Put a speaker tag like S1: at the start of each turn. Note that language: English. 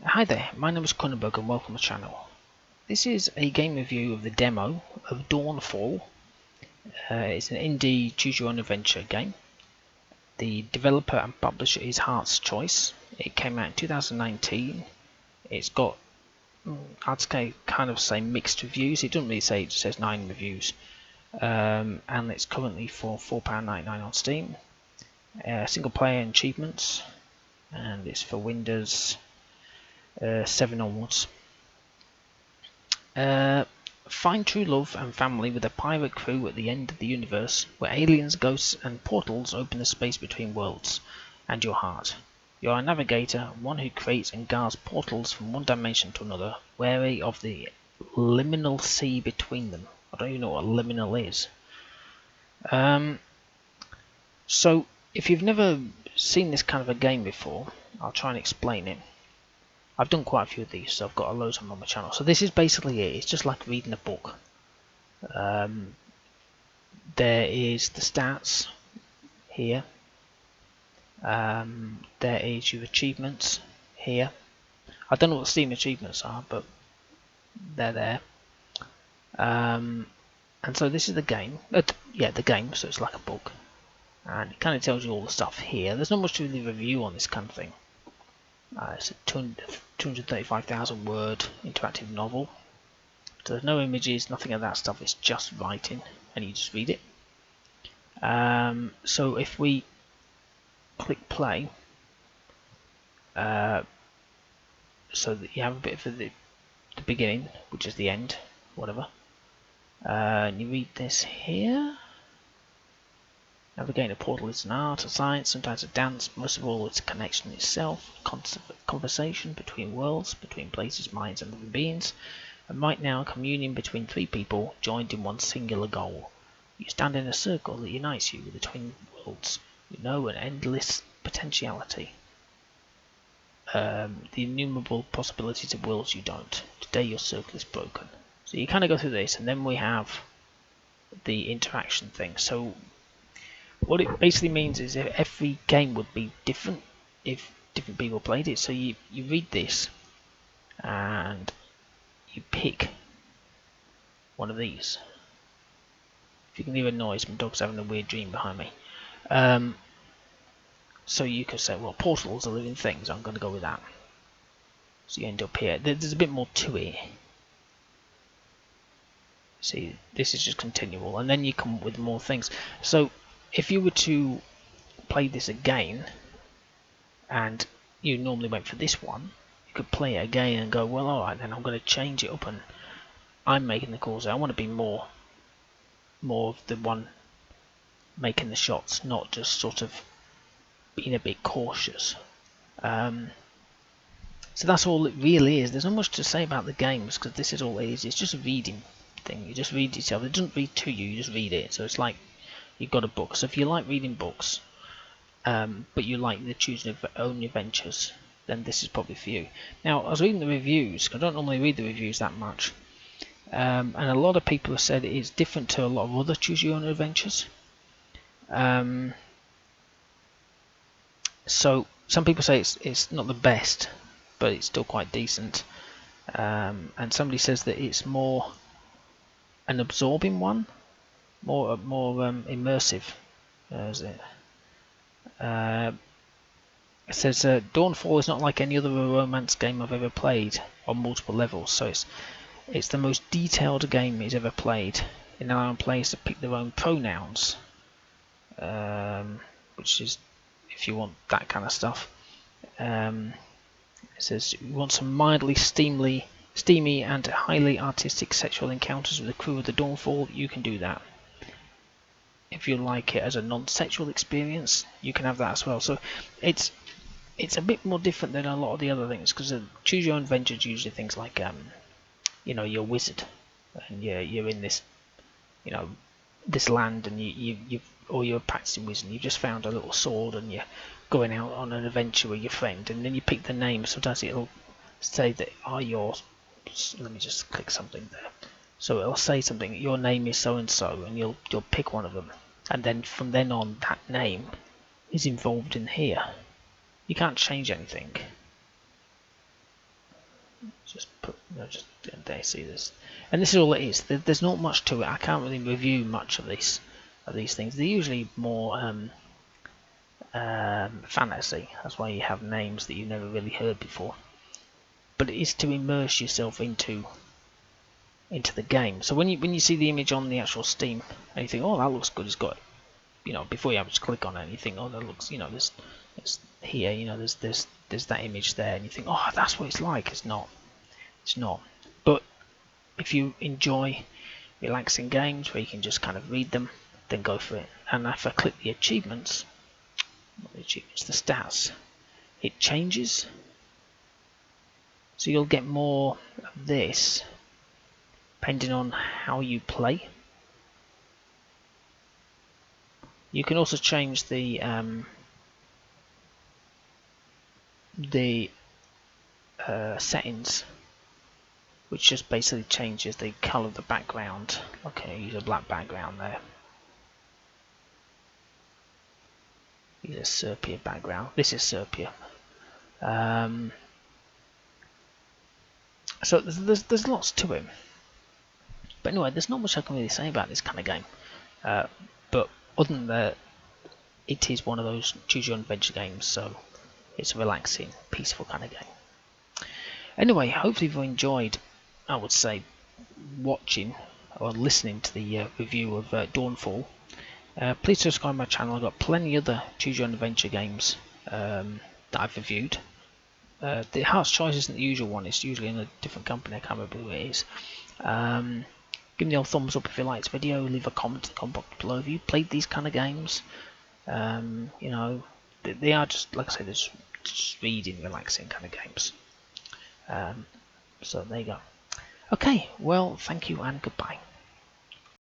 S1: Hi there, my name is Kronenberg and welcome to the channel. This is a game review of the demo of Dawnfall. It's an indie choose-your-own-adventure game. The developer and publisher is Heart's Choice. It came out in 2019. It's got, I'd say mixed reviews. It doesn't really say, it just says 9 reviews. And it's currently for £4.99 on Steam. Single player achievements, and it's for Windows 7 onwards. Find true love and family with a pirate crew at the end of the universe, where aliens, ghosts, and portals open the space between worlds and your heart. You are a navigator, one who creates and guards portals from one dimension to another, wary of the liminal sea between them. I don't even know what liminal is. So, if you've never seen this kind of a game before, I'll try and explain it. I've done quite a few of these, so I've got a load of them on my channel. So this is basically it. It's just like reading a book. There is the stats here. There is your achievements here. I don't know what Steam achievements are, but they're there. And so this is the game. The game. So it's like a book, and it kind of tells you all the stuff here. There's not much to really review on this kind of thing. It's a 235,000 word interactive novel. So there's no images, nothing of that stuff. It's just writing, and you just read it. So if we click play, so that you have a bit of the beginning, which is the end, whatever. And you read this here. Navigating a portal is an art, a science, sometimes a dance. Most of all, it's a connection itself, conversation between worlds, between places, minds, and living beings. And right now, communion between three people joined in one singular goal. You stand in a circle that unites you with the twin worlds. You know an endless potentiality. The innumerable possibilities of worlds you don't. Today your circle is broken. So you kind of go through this, and then we have the interaction thing. So what it basically means is that every game would be different if different people played it. So you read this and you pick one of these. If you can hear a noise, my dog's having a weird dream behind me. So you could say, well, portals are living things, I'm going to go with that. So you end up here. There's a bit more to it. See, this is just continual, and then you come up with more things. So if you were to play this again, and you normally went for this one, you could play it again and go, well, alright, then I'm going to change it up, and I'm making the calls. I want to be more of the one making the shots, not just sort of being a bit cautious. So that's all it really is. There's not much to say about the games, because this is all it is. It's just a reading thing. You just read it yourself. It doesn't read to you, you just read it. So it's like you've got a book. So if you like reading books, but you like the choosing of your own adventures, then this is probably for you. Now, I was reading the reviews, because I don't normally read the reviews that much, and a lot of people have said it's different to a lot of other choose your own adventures. So some people say it's not the best, but it's still quite decent. And somebody says that it's more an absorbing one, more immersive. Is it? It says Dawnfall is not like any other romance game I've ever played on multiple levels. So it's the most detailed game he's ever played, in allowing players to pick their own pronouns, which is if you want that kind of stuff. It says you want some mildly steamy and highly artistic sexual encounters with the crew of the Dawnfall, you can do that. If you like it as a non-sexual experience, you can have that as well. So it's a bit more different than a lot of the other things, because choose your own adventures usually things like you're a wizard and you're in this this land, and you're practicing wizard. You've just found a little sword and you're going out on an adventure with your friend, and then you pick the name. Sometimes it'll say that let me just click something there. So it'll say something, your name is so and so, and you'll pick one of them, and then from then on that name is involved in here. You can't change anything. just put, just there. See this, and this is all it is. There's not much to it. I can't really review much of these things. They're usually more fantasy. That's why you have names that you've never really heard before. But it is to immerse yourself into the game. So when you see the image on the actual Steam and you think, oh, that looks good, it's got, before you just click on it and you think, oh, that looks, there's here, there's that image there, and you think, oh, that's what it's like. It's not. But if you enjoy relaxing games where you can just kind of read them, then go for it. And if I click the achievements, the stats, it changes. So you'll get more of this depending on how you play. You can also change the settings, which just basically changes the color of the background. Okay, use a black background there. Use a sepia background. This is sepia. So there's lots to it. But anyway, there's not much I can really say about this kind of game. But other than that, it is one of those choose your own adventure games, so it's a relaxing, peaceful kind of game. Anyway, hopefully you've enjoyed, I would say, watching or listening to the review of Dawnfall. Please subscribe to my channel. I've got plenty of other choose your own adventure games that I've reviewed. The Heart's Choice isn't the usual one, it's usually in a different company. I can't remember who it is. Give me a thumbs up if you liked the video, leave a comment in the comment box below if you played these kind of games. They are just, like I said, just reading, relaxing kind of games. So there you go. Okay, well, thank you and goodbye.